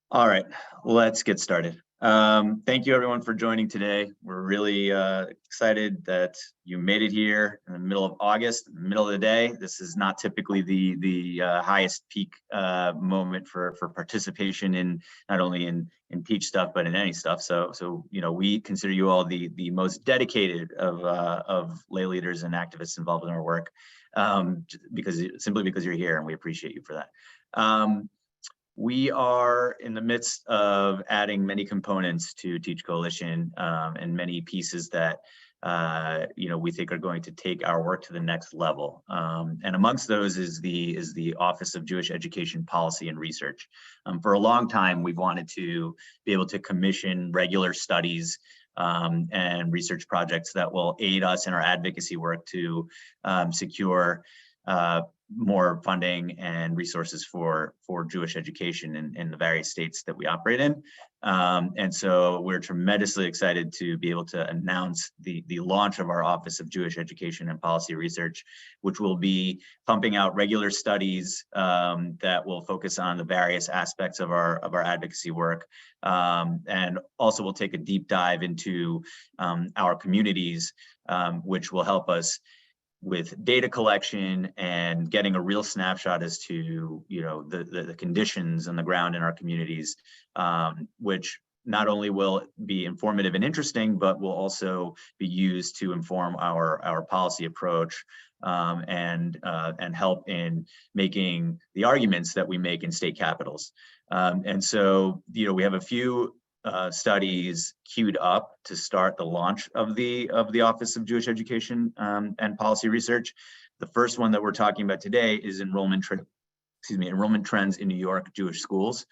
All right, let's get started. Thank you everyone for joining today. We're really excited that you made it here in the middle of August, in the middle of the day. This is not typically the highest peak moment for participation in not only in Peach stuff, but in any stuff. So we consider you all the most dedicated of lay leaders and activists involved in our work, because you're here, and we appreciate you for that. We are in the midst of adding many components to Teach Coalition, and many pieces that we think are going to take our work to the next level. And amongst those is the Office of Jewish Education Policy and Research. For a long time, we've wanted to be able to commission regular studies and research projects that will aid us in our advocacy work to secure more funding and resources for Jewish education in the various states that we operate in. And so we're tremendously excited to be able to announce the launch of our Office of Jewish Education and Policy Research, which will be pumping out regular studies that will focus on the various aspects of our advocacy work, and also will take a deep dive into our communities, which will help us with data collection and getting a real snapshot as to the conditions on the ground in our communities, which not only will be informative and interesting, but will also be used to inform our policy approach, and help in making the arguments that we make in state capitals. And so we have a few studies queued up to start the launch of the Office of Jewish Education and Policy Research. The first one that we're talking about today is enrollment trends in New York Jewish schools.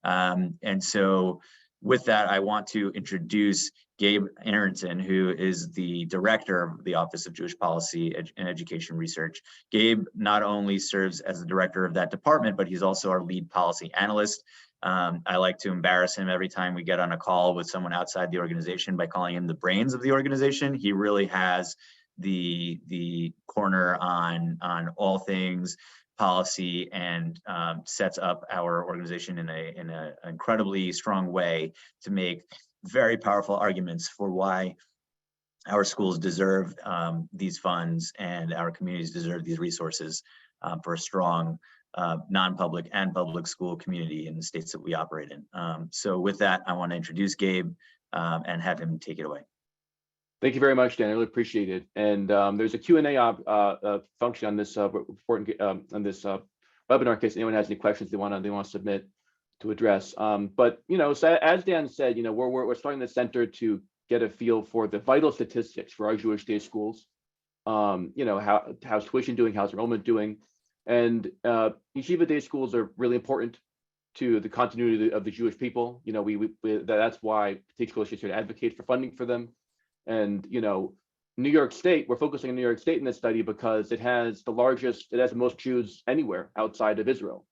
And so with that, I want to introduce Gabe Aronson, who is the director of the Office of Jewish Policy and Education Research. Gabe not only serves as the director of that department, but he's also our lead policy analyst. I like to embarrass him every time we get on a call with someone outside the organization by calling him the brains of the organization. He really has the corner on all things policy, and sets up our organization in an incredibly strong way to make very powerful arguments for why our schools deserve these funds and our communities deserve these resources for a strong non-public and public school community in the states that we operate in. So with that, I want to introduce Gabe and have him take it away. Thank you very much, Dan. I really appreciate it. And there's a Q&A function on this webinar in case anyone has any questions they want to submit to address. But so as Dan said, we're starting the center to get a feel for the vital statistics for our Jewish day schools. How's tuition doing? How's enrollment doing? And yeshiva day schools are really important to the continuity of the Jewish people. That's why Teach Coalition is here to advocate for funding for them. And New York State, we're focusing on New York State in this study because it has the most Jews anywhere outside of Israel.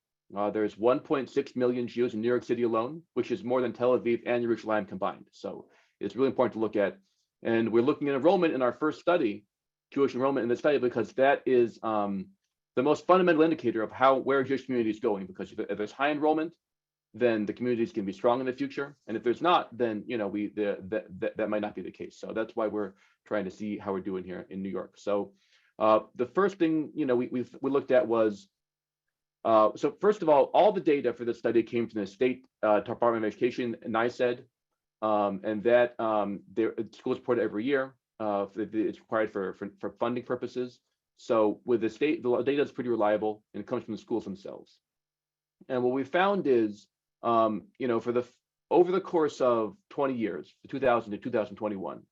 There's 1.6 million Jews in New York City alone, which is more than Tel Aviv and Jerusalem combined. So it's really important to look at. And we're looking at enrollment in our first study, Jewish enrollment in the study, because that is the most fundamental indicator of where Jewish community is going. Because if there's high enrollment, then the communities can be strong in the future. And if there's not, then that might not be the case. So that's why we're trying to see how we're doing here in New York. So the first thing we looked at was, so first of all the data for this study came from the State Department of Education, NYS, and that schools report every year. It's required for funding purposes. So with the state, the data is pretty reliable, and it comes from the schools themselves. And what we found is, over the course of 20 years, 2000 to 2021,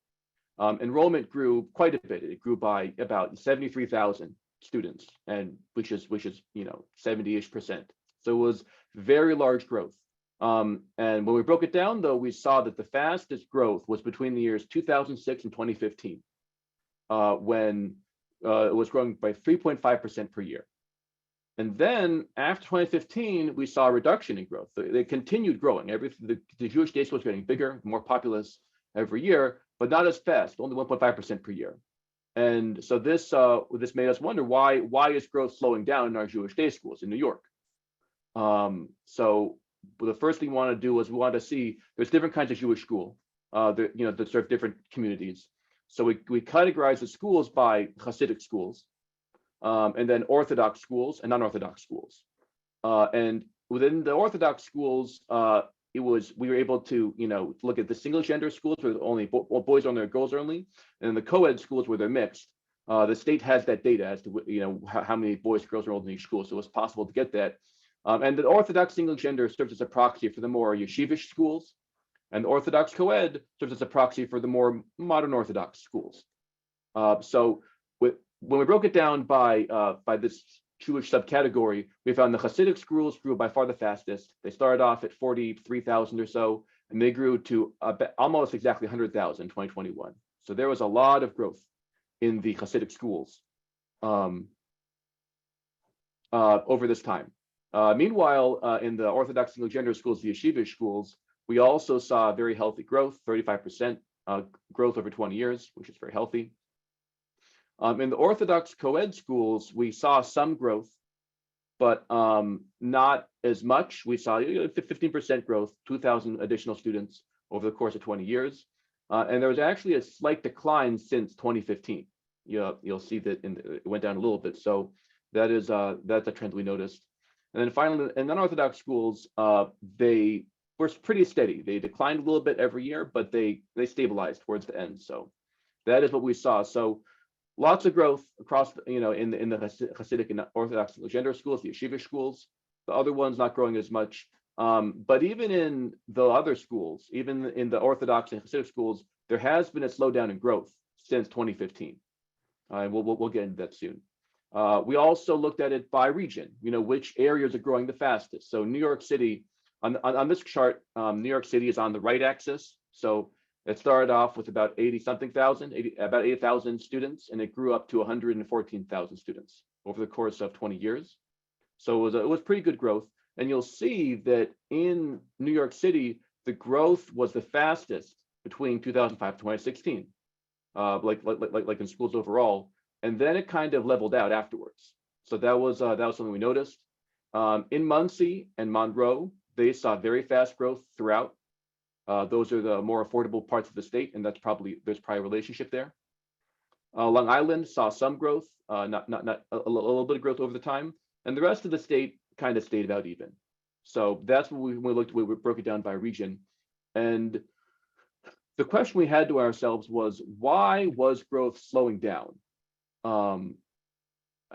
enrollment grew quite a bit. It grew by about 73,000 students, and which is 70-ish%. So it was very large growth. And when we broke it down, though, we saw that the fastest growth was between the years 2006 and 2015, when it was growing by 3.5% per year. And then after 2015, we saw a reduction in growth. They continued growing. The Jewish day school was getting bigger, more populous every year, but not as fast, only 1.5% per year. And so this made us wonder why is growth slowing down in our Jewish day schools in New York? So the first thing we wanted to do was we wanted to see there's different kinds of Jewish school, that serve different communities. So we categorized the schools by Hasidic schools, and then Orthodox schools and non-Orthodox schools. And within the Orthodox schools, we were able to look at the single gender schools where only boys only or girls only, and the co-ed schools where they're mixed. The state has that data as to how many boys and girls are enrolled in each school, so it's possible to get that. And the Orthodox single gender serves as a proxy for the more yeshivish schools, and the Orthodox co-ed serves as a proxy for the more modern Orthodox schools. So when we broke it down by this Jewish subcategory, we found the Hasidic schools grew by far the fastest. They started off at 43,000 or so, and they grew to almost exactly 100,000 in 2021. So there was a lot of growth in the Hasidic schools over this time. Meanwhile, in the Orthodox single gender schools, the yeshivish schools, we also saw very healthy growth, 35% growth over 20 years, which is very healthy. In the Orthodox co-ed schools, we saw some growth, but not as much. We saw 15% growth, 2,000 additional students over the course of 20 years. And there was actually a slight decline since 2015. You'll see that it went down a little bit. So that's a trend we noticed. And then finally, in non-Orthodox schools, they were pretty steady. They declined a little bit every year, but they stabilized towards the end. So that is what we saw. So lots of growth across, in the Hasidic and Orthodox gender schools, the yeshivish schools. The other ones not growing as much. But even in the other schools, even in the Orthodox and Hasidic schools, there has been a slowdown in growth since 2015. We'll get into that soon. We also looked at it by region, which areas are growing the fastest. So New York City, on this chart, New York City is on the right axis. So it started off with about 80,000 students, and it grew up to 114,000 students over the course of 20 years. So it was pretty good growth. And you'll see that in New York City, the growth was the fastest between 2005 and 2016, like in schools overall. And then it kind of leveled out afterwards. So that was something we noticed. In Muncie and Monroe, they saw very fast growth throughout. Those are the more affordable parts of the state, and there's probably a relationship there. Long Island saw some growth, not a little bit of growth over the time, and the rest of the state kind of stayed about even. So that's what we broke it down by region. And the question we had to ourselves was, why was growth slowing down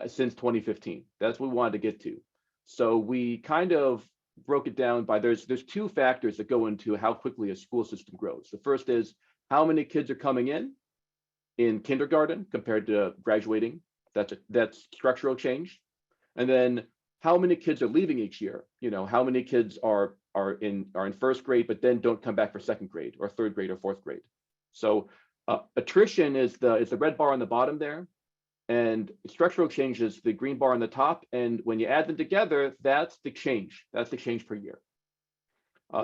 since 2015? That's what we wanted to get to. So we kind of broke it down by there's two factors that go into how quickly a school system grows. The first is how many kids are coming in kindergarten compared to graduating. That's structural change. And then how many kids are leaving each year? How many kids are in first grade but then don't come back for second grade or third grade or fourth grade. So attrition is the red bar on the bottom there, and structural change is the green bar on the top. And when you add them together, that's the change. That's the change per year.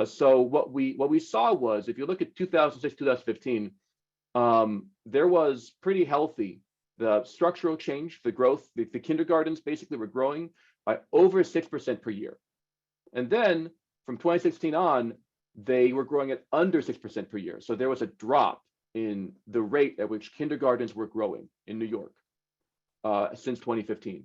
So what we saw was, if you look at 2006, 2015, there was pretty healthy, the structural change, the growth, the kindergartens basically were growing by over 6% per year. And then from 2016 on, they were growing at under 6% per year. So there was a drop in the rate at which kindergartens were growing in New York since 2015.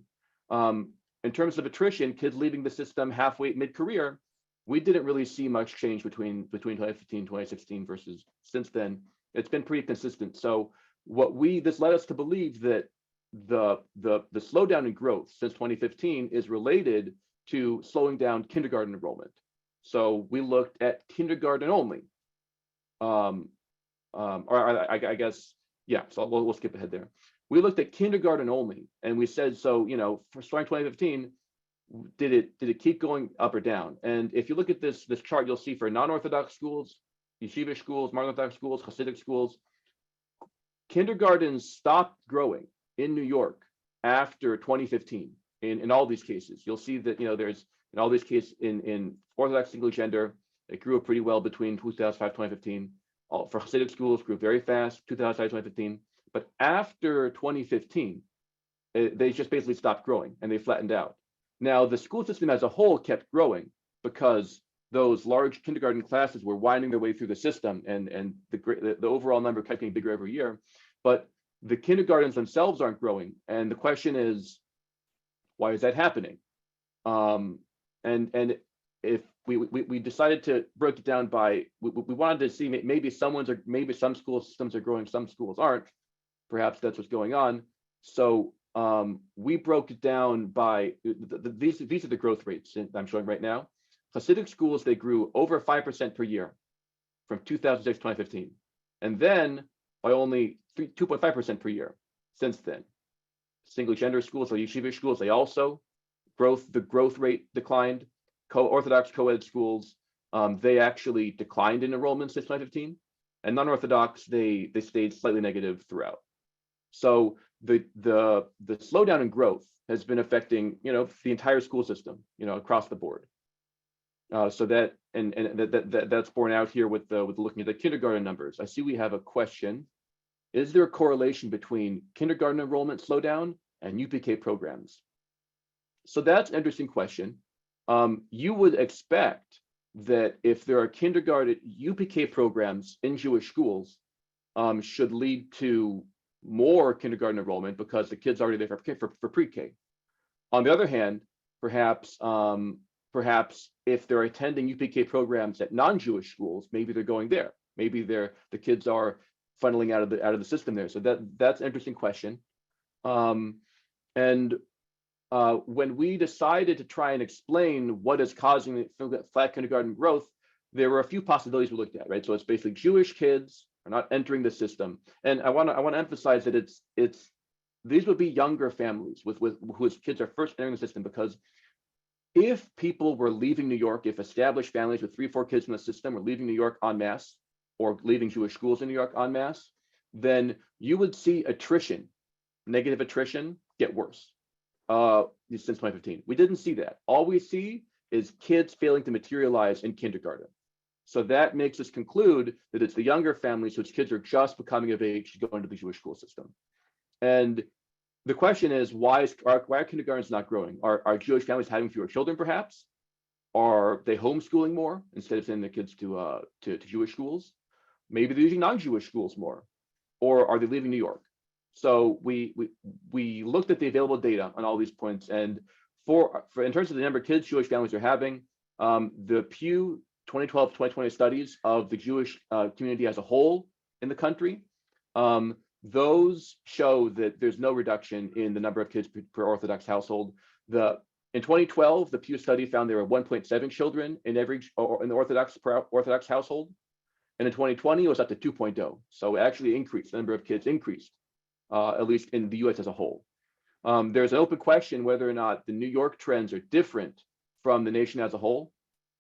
In terms of attrition, kids leaving the system halfway mid-career, we didn't really see much change between 2015 and 2016 versus since then. It's been pretty consistent. So this led us to believe that the slowdown in growth since 2015 is related to slowing down kindergarten enrollment. So we looked at kindergarten only, or I guess, yeah. So we'll skip ahead there. We looked at kindergarten only, and we said, so for starting 2015, did it keep going up or down? And if you look at this chart, you'll see for non-Orthodox schools, yeshivish schools, non-Orthodox schools, Hasidic schools, kindergartens stopped growing in New York after 2015. In all these cases, you'll see that there's in all these cases in Orthodox single gender, it grew pretty well between 2005 2015. For Hasidic schools, grew very fast 2005 2015. But after 2015, they just basically stopped growing and they flattened out. Now the school system as a whole kept growing because those large kindergarten classes were winding their way through the system, and the overall number kept getting bigger every year, but the kindergartens themselves aren't growing. And the question is, why is that happening? And if we decided to break it down by, we wanted to see maybe maybe some school systems are growing, some schools aren't. Perhaps that's what's going on. So we broke it down by these are the growth rates I'm showing right now. Hasidic schools, they grew over 5% per year from 2006 to 2015, and then by only 2.5% per year since then. Single gender schools, like yeshiva schools, they also the growth rate declined. Orthodox co-ed schools, they actually declined in enrollment since 2015, and non-Orthodox, they stayed slightly negative throughout. So the slowdown in growth has been affecting, the entire school system, across the board. So that that's borne out here with looking at the kindergarten numbers. I see we have a question. Is there a correlation between kindergarten enrollment slowdown and UPK programs? So that's an interesting question. You would expect that if there are kindergarten UPK programs in Jewish schools, should lead to more kindergarten enrollment because the kids are already there for pre-K. On the other hand, perhaps if they're attending UPK programs at non-Jewish schools, maybe they're going there. Maybe the kids are funneling out of the system there. So that's an interesting question. When we decided to try and explain what is causing the flat kindergarten growth, there were a few possibilities we looked at, right? So it's basically Jewish kids are not entering the system, and I want to emphasize that these would be younger families with whose kids are first entering the system, because if people were leaving New York, if established families with 3 or 4 kids in the system were leaving New York en masse, or leaving Jewish schools in New York en masse, then you would see attrition, negative attrition, get worse. Since 2015, we didn't see that. All we see is kids failing to materialize in kindergarten. So that makes us conclude that it's the younger families whose kids are just becoming of age to go into the Jewish school system. And the question is, why are kindergartens not growing? Are Jewish families having fewer children, perhaps? Are they homeschooling more instead of sending their kids to Jewish schools? Maybe they're using non-Jewish schools more, or are they leaving New York? So we looked at the available data on all these points, and for in terms of the number of kids Jewish families are having, the Pew 2012-2020 studies of the Jewish community as a whole in the country, those show that there's no reduction in the number of kids per Orthodox household. In 2012, the Pew study found there were 1.7 children in the Orthodox household, and in 2020 it was up to 2.0. So it actually increased. The number of kids increased, at least in the U.S. as a whole. There's an open question whether or not the New York trends are different from the nation as a whole.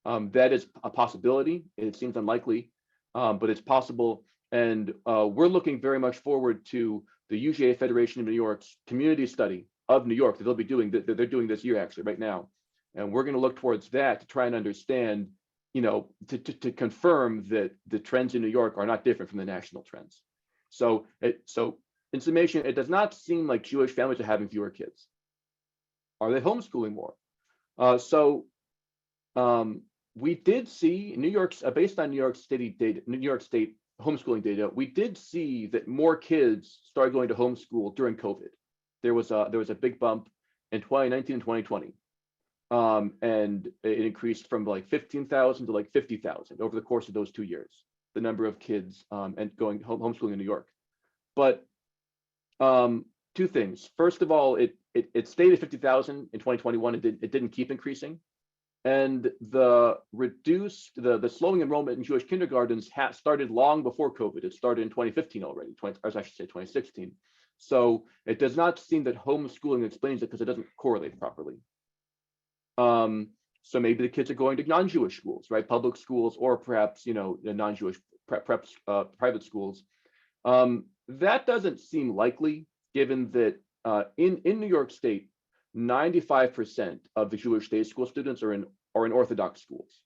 That is a possibility. It seems unlikely, but it's possible. And we're looking very much forward to the UJA Federation of New York's community study of New York that they'll be doing, that they're doing this year actually right now. And we're going to look towards that to try and understand, to confirm that the trends in New York are not different from the national trends. So in summation, it does not seem like Jewish families are having fewer kids. Are they homeschooling more? We did see New York's based on New York State data, New York State homeschooling data. We did see that more kids started going to homeschool during COVID. There was a big bump in 2019 and 2020, and it increased from like 15,000 to like 50,000 over the course of those 2 years. The number of kids and going homeschooling in New York, but 2 things. First of all, it stayed at 50,000 in 2021. It didn't keep increasing. And the slowing enrollment in Jewish kindergartens started long before COVID. It started in 2015 already, or I should say 2016. So it does not seem that homeschooling explains it, because it doesn't correlate properly. So maybe the kids are going to non-Jewish schools, right? Public schools, or perhaps, non-Jewish private schools. That doesn't seem likely, given that in New York State, 95% of the Jewish day school students are in Orthodox schools,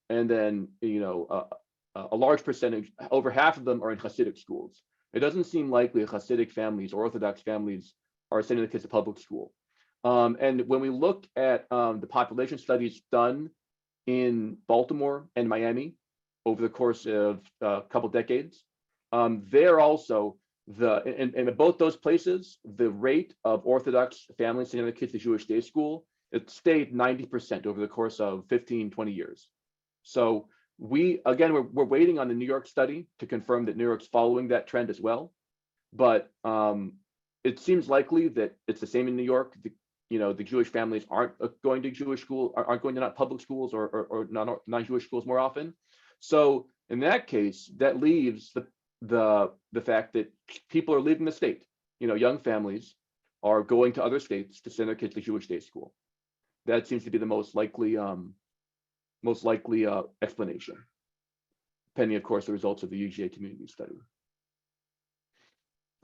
and then a large percentage, over half of them, are in Hasidic schools. It doesn't seem likely Hasidic families or Orthodox families are sending the kids to public school. And when we look at the population studies done in Baltimore and Miami over the course of a couple decades. There also, in both those places, the rate of Orthodox families sending their kids to Jewish day school, it stayed 90% over the course of 15, 20 years. So we're waiting on the New York study to confirm that New York's following that trend as well. But it seems likely that it's the same in New York. The Jewish families aren't going to Jewish school, aren't going to not public schools or non-Jewish schools more often. So in that case, that leaves the fact that people are leaving the state. Young families are going to other states to send their kids to Jewish day school. That seems to be the most likely explanation, pending, of course, the results of the UGA community study.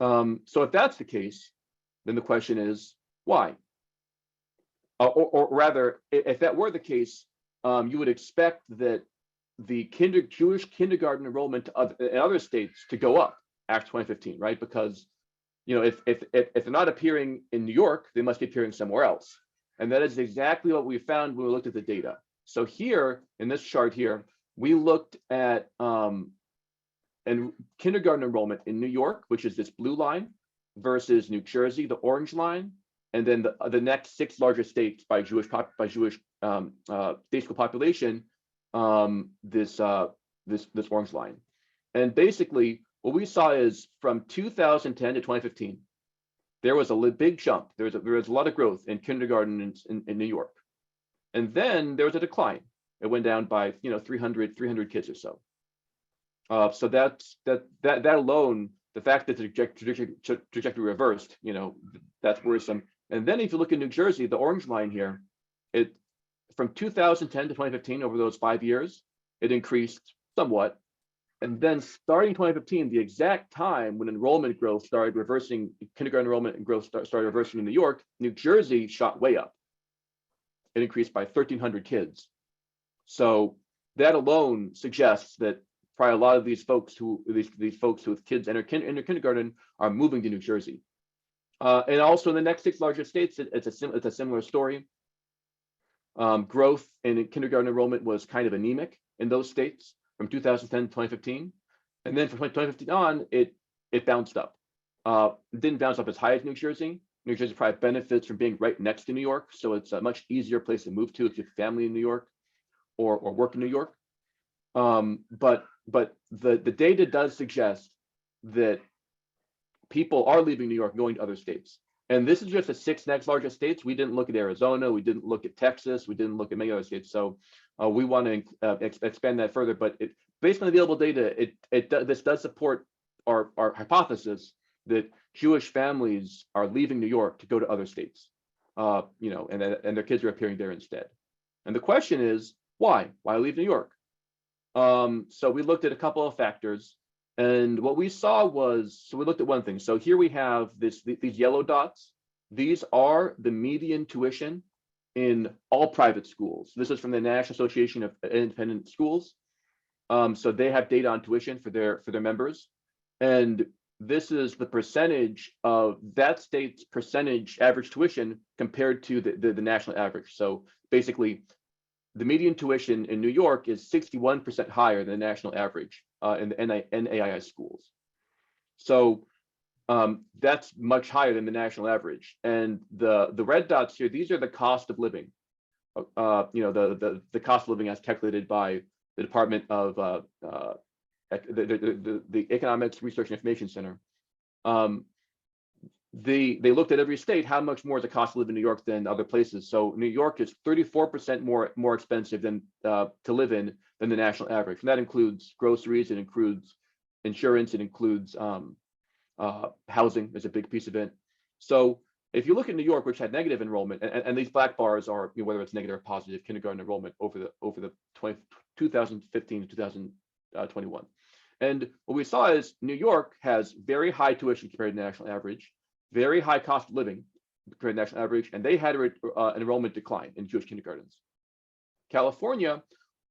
So if that's the case, then the question is why? Or rather, if that were the case, you would expect that the Jewish kindergarten enrollment in other states to go up after 2015, right? Because if they're not appearing in New York, they must be appearing somewhere else. And that is exactly what we found when we looked at the data. So here in this chart here, we looked at kindergarten enrollment in New York, which is this blue line, versus New Jersey, the orange line, and then the next 6 largest states by Jewish day school population, this orange line. And basically, what we saw is from 2010 to 2015, there was a big jump. There was a lot of growth in kindergarten in New York, and then there was a decline. It went down by 300 kids or so. So that alone, the fact that the trajectory reversed, that's worrisome. And then if you look at New Jersey, the orange line here, it from 2010 to 2015, over those 5 years, it increased somewhat. And then starting 2015, the exact time when enrollment growth started reversing, kindergarten enrollment and growth started reversing in New York, New Jersey shot way up. It increased by 1,300 kids. So that alone suggests that probably a lot of these folks these folks with kids in their kindergarten are moving to New Jersey. And also in the next 6 largest states, it's a similar story. Growth in kindergarten enrollment was kind of anemic in those states from 2010 to 2015. And then from 2015 on, it bounced up. It didn't bounce up as high as New Jersey. New Jersey probably benefits from being right next to New York. So it's a much easier place to move to if you have family in New York or work in New York. But the data does suggest that people are leaving New York, going to other states. And this is just the 6 next largest states. We didn't look at Arizona. We didn't look at Texas. We didn't look at many other states. So we want to expand that further. But based on the available data, this does support our hypothesis that Jewish families are leaving New York to go to other states, and their kids are appearing there instead. And the question is, why? Why leave New York? So we looked at a couple of factors. And what we saw was, so we looked at one thing. So here we have these yellow dots. These are the median tuition in all private schools. This is from the National Association of Independent Schools. So they have data on tuition for their members. And this is the percentage of that state's percentage average tuition compared to the national average. So basically, the median tuition in New York is 61% higher than the national average in the NAIS schools. So that's much higher than the national average. And the red dots here, these are the cost of living. The cost of living as calculated by the Department of the Economics Research and Information Center. They looked at every state, how much more is the cost of living in New York than other places. So New York is 34% more expensive than to live in than the national average. And that includes groceries, it includes insurance, it includes housing is a big piece of it. So if you look at New York, which had negative enrollment, and these black bars are whether it's negative or positive kindergarten enrollment over the 2015 to 2021. And what we saw is New York has very high tuition compared to the national average, very high cost of living compared to the national average, and they had an enrollment decline in Jewish kindergartens. California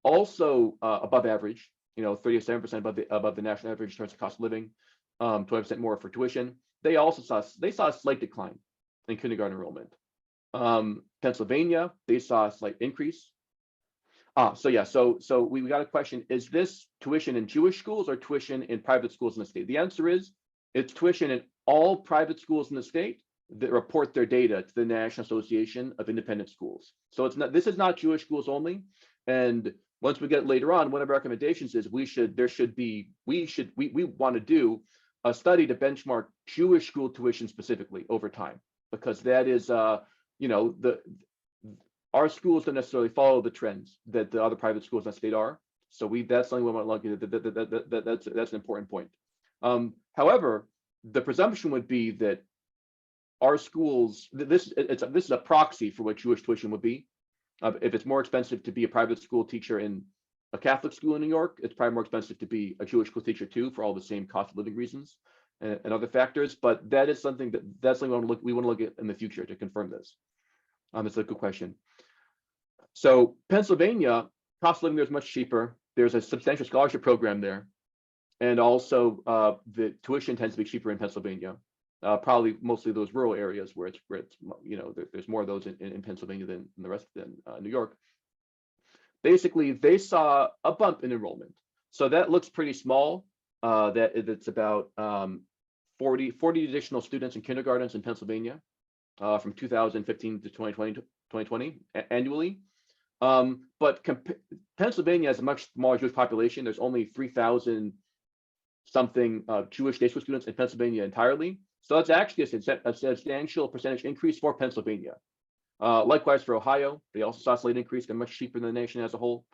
also above average, 37% above the national average in terms of cost of living, 20% more for tuition. They saw a slight decline in kindergarten enrollment. Pennsylvania, they saw a slight increase. So yeah, so we got a question. Is this tuition in Jewish schools or tuition in private schools in the state? The answer is it's tuition in all private schools in the state that report their data to the National Association of Independent Schools. So it's not, this is not Jewish schools only. And once we get later on, one of our recommendations is we want to do a study to benchmark Jewish school tuition specifically over time, because that is, our schools don't necessarily follow the trends that the other private schools in the state are. So that's something we want to look at. That's an important point. However, the presumption would be that our schools, this is a proxy for what Jewish tuition would be. If it's more expensive to be a private school teacher in a Catholic school in New York, it's probably more expensive to be a Jewish school teacher too, for all the same cost of living reasons and other factors. But that is something we want to look at in the future to confirm this. It's a good question. So Pennsylvania, cost of living there is much cheaper. There's a substantial scholarship program there. And also the tuition tends to be cheaper in Pennsylvania, probably mostly those rural areas where there's more of those in Pennsylvania than in the rest than New York. Basically, they saw a bump in enrollment. So that looks pretty small, that it's about 40 additional students in kindergartens in Pennsylvania from 2015 to 2020 annually. But Pennsylvania has a much smaller Jewish population. There's only 3,000 something Jewish day school students in Pennsylvania entirely. So that's actually a substantial percentage increase for Pennsylvania. Likewise for Ohio, they also saw a slight increase. They're much cheaper than the nation as a whole.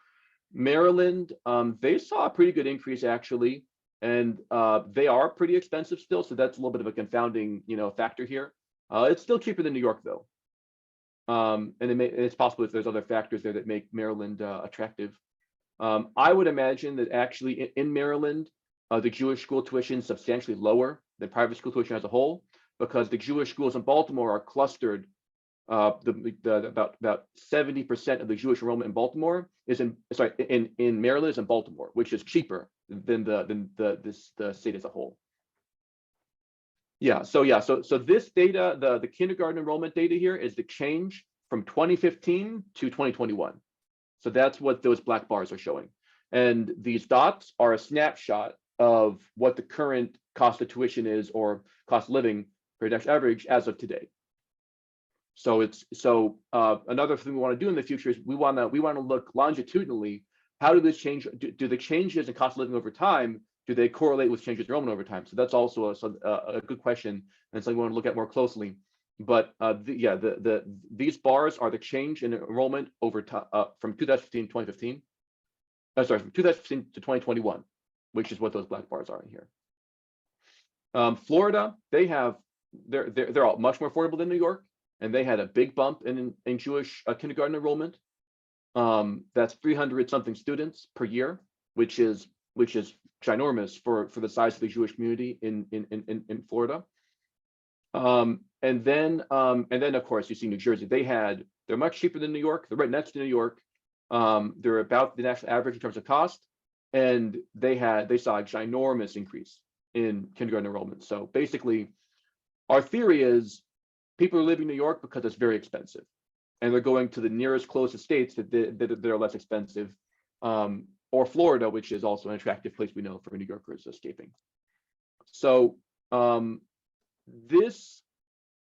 Maryland, they saw a pretty good increase actually, and they are pretty expensive still. So that's a little bit of a confounding, factor here. It's still cheaper than New York though. And it's possible if there's other factors there that make Maryland attractive. I would imagine that actually in Maryland, the Jewish school tuition is substantially lower than private school tuition as a whole, because the Jewish schools in Baltimore are clustered. About 70% of the Jewish enrollment in Baltimore is in Maryland is in Baltimore, which is cheaper than the state as a whole. So this data, the kindergarten enrollment data here is the change from 2015 to 2021. So that's what those black bars are showing. And these dots are a snapshot of what the current cost of tuition is, or cost of living per national average as of today. So another thing we want to do in the future is we want to look longitudinally. How do this change? Do the changes in cost of living over time, do they correlate with changes in enrollment over time? So that's also a good question, and something we want to look at more closely. But these bars are the change in enrollment over time from 2015 to 2015. From 2015 to 2021, which is what those black bars are in here. Florida, they're all much more affordable than New York, and they had a big bump in Jewish kindergarten enrollment. That's 300 something students per year, which is ginormous for the size of the Jewish community in Florida. And then of course you see New Jersey. They're much cheaper than New York. They're right next to New York. They're about the national average in terms of cost, and they saw a ginormous increase in kindergarten enrollment. So basically, our theory is people are leaving New York because it's very expensive, and they're going to the nearest closest states that are less expensive, or Florida, which is also an attractive place we know for New Yorkers escaping. So this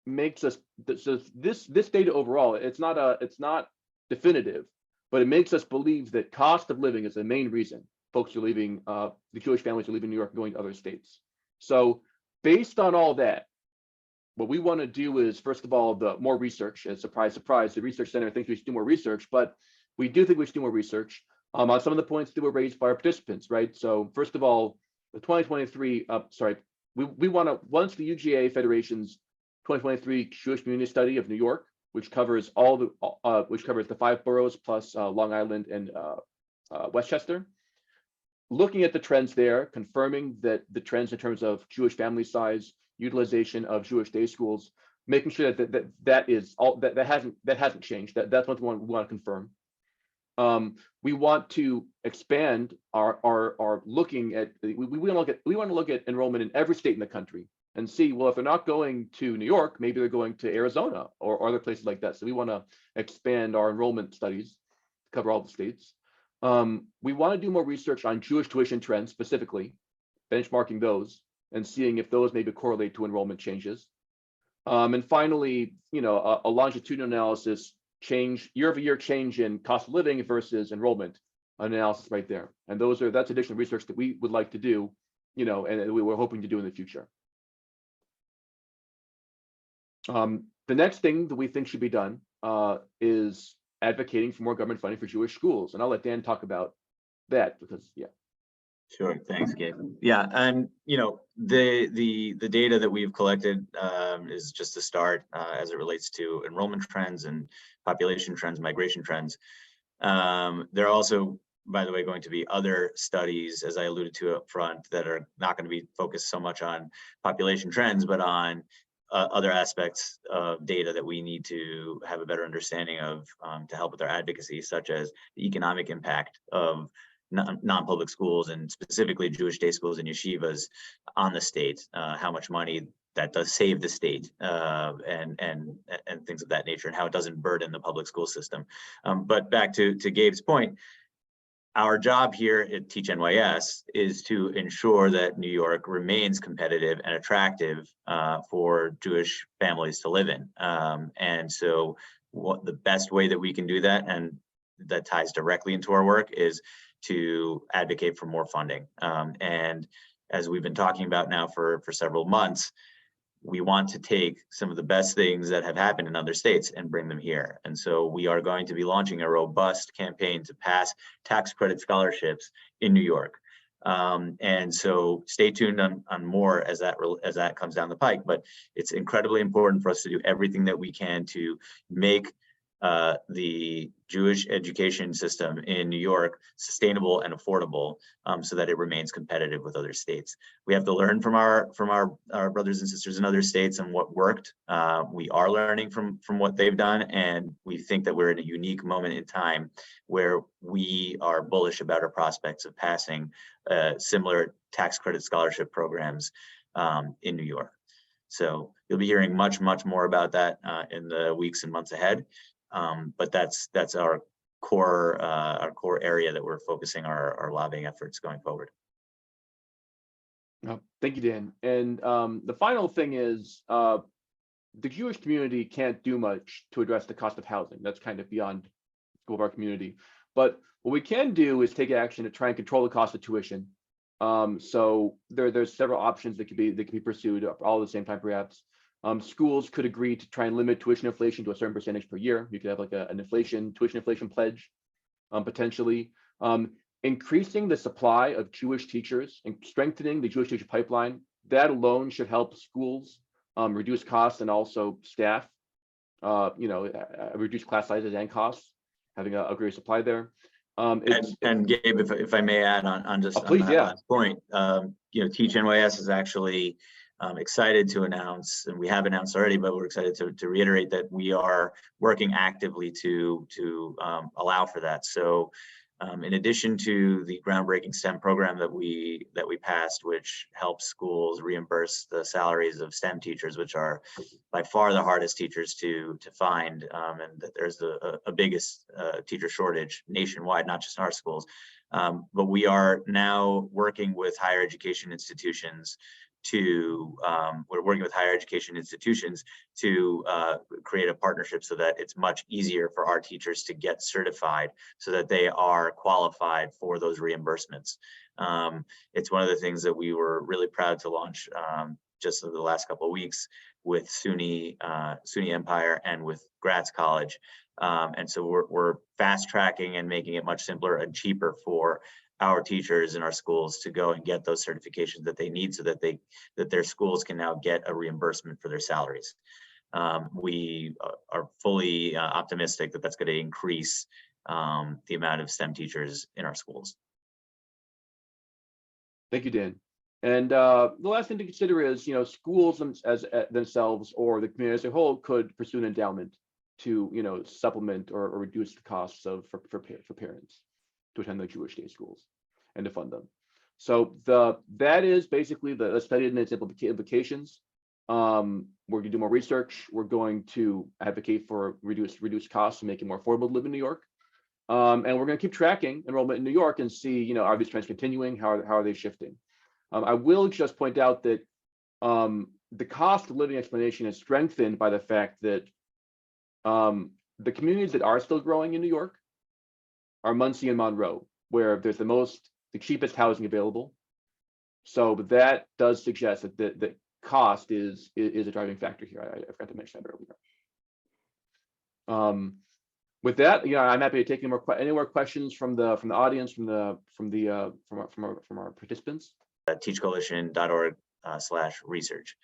makes us this data overall, it's not definitive, but it makes us believe that cost of living is the main reason folks are leaving, the Jewish families are leaving New York and going to other states. So based on all that, what we want to do is, first of all, the more research, and surprise, surprise, the research center thinks we should do more research, but we do think we should do more research on some of the points that were raised by our participants, right? So first of all, the 2023, we want to, once the UGA Federation's 2023 Jewish Community Study of New York, which covers the 5 boroughs plus Long Island and Westchester, looking at the trends there, confirming that the trends in terms of Jewish family size, utilization of Jewish day schools, making sure that hasn't changed. That's what we want to confirm. We want to expand our looking at. We want to look at enrollment in every state in the country and see, well, if they're not going to New York, maybe they're going to Arizona or other places like that. So we want to expand our enrollment studies, cover all the states. We want to do more research on Jewish tuition trends specifically, benchmarking those and seeing if those maybe correlate to enrollment changes. And finally, a longitudinal analysis, year-over-year change in cost of living versus enrollment analysis right there. And that's additional research that we would like to do, and we were hoping to do in the future. The next thing that we think should be done is advocating for more government funding for Jewish schools. And I'll let Dan talk about that because, yeah. Sure. Thanks, Gabe. Yeah, and the data that we've collected is just a start as it relates to enrollment trends and population trends, migration trends. There are also, by the way, going to be other studies, as I alluded to up front, that are not going to be focused so much on population trends, but on other aspects of data that we need to have a better understanding of to help with our advocacy, such as the economic impact of non-public schools and specifically Jewish day schools and yeshivas on the state, how much money that does save the state and things of that nature, and how it doesn't burden the public school system. But back to Gabe's point, our job here at Teach NYS is to ensure that New York remains competitive and attractive for Jewish families to live in. And so what the best way that we can do that, and that ties directly into our work, is to advocate for more funding. And as we've been talking about now for several months, we want to take some of the best things that have happened in other states and bring them here. And so we are going to be launching a robust campaign to pass tax credit scholarships in New York. And so stay tuned on more as that comes down the pike. But it's incredibly important for us to do everything that we can to make the Jewish education system in New York sustainable and affordable, so that it remains competitive with other states. We have to learn from our brothers and sisters in other states and what worked. We are learning from what they've done, and we think that we're in a unique moment in time where we are bullish about our prospects of passing similar tax credit scholarship programs in New York. So you'll be hearing much more about that in the weeks and months ahead. But that's our core area that we're focusing our lobbying efforts going forward. Thank you, Dan. And the final thing is the Jewish community can't do much to address the cost of housing. That's kind of beyond the scope of our community. But what we can do is take action to try and control the cost of tuition. So there's several options that could be pursued all at the same time, perhaps. Schools could agree to try and limit tuition inflation to a certain percentage per year. You could have like an tuition inflation pledge, potentially. Increasing the supply of Jewish teachers and strengthening the Jewish teacher pipeline, that alone should help schools reduce costs and also staff, reduce class sizes and costs, having a greater supply there. And Gabe, if I may add on just please, on that yeah. last point, Teach NYS is actually excited to announce, and we have announced already, but we're excited to reiterate that we are working actively to allow for that. So in addition to the groundbreaking STEM program that we passed, which helps schools reimburse the salaries of STEM teachers, which are by far the hardest teachers to find, and that there's a biggest teacher shortage nationwide, not just in our schools. But we are now working with higher education institutions to create a partnership so that it's much easier for our teachers to get certified so that they are qualified for those reimbursements. It's one of the things that we were really proud to launch just over the last couple of weeks with SUNY Empire and with Gratz College. And so we're fast tracking and making it much simpler and cheaper for our teachers in our schools to go and get those certifications that they need so that their schools can now get a reimbursement for their salaries. We are fully optimistic that that's going to increase the amount of STEM teachers in our schools. Thank you, Dan. And the last thing to consider is, schools themselves or the community as a whole could pursue an endowment to, supplement or reduce the costs for parents to attend the Jewish day schools and to fund them. So that is basically the study and its implications. We're going to do more research. We're going to advocate for reduced costs and make it more affordable to live in New York. And we're going to keep tracking enrollment in New York and see, you know, are these trends continuing? How are they shifting? I will just point out that the cost of living explanation is strengthened by the fact that the communities that are still growing in New York are Muncie and Monroe, where there's the cheapest housing available. So that does suggest that the cost is a driving factor here. I forgot to mention that earlier. With that, yeah, I'm happy to take any more questions from the audience, from our participants. teachcoalition.org/research.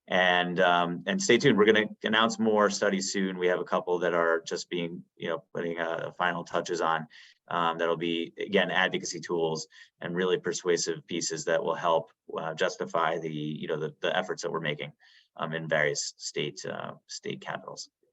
And stay tuned. We're going to announce more studies soon. We have a couple that are just being, putting final touches on. That'll be, again, advocacy tools and really persuasive pieces that will help justify the efforts that we're making in various state capitals.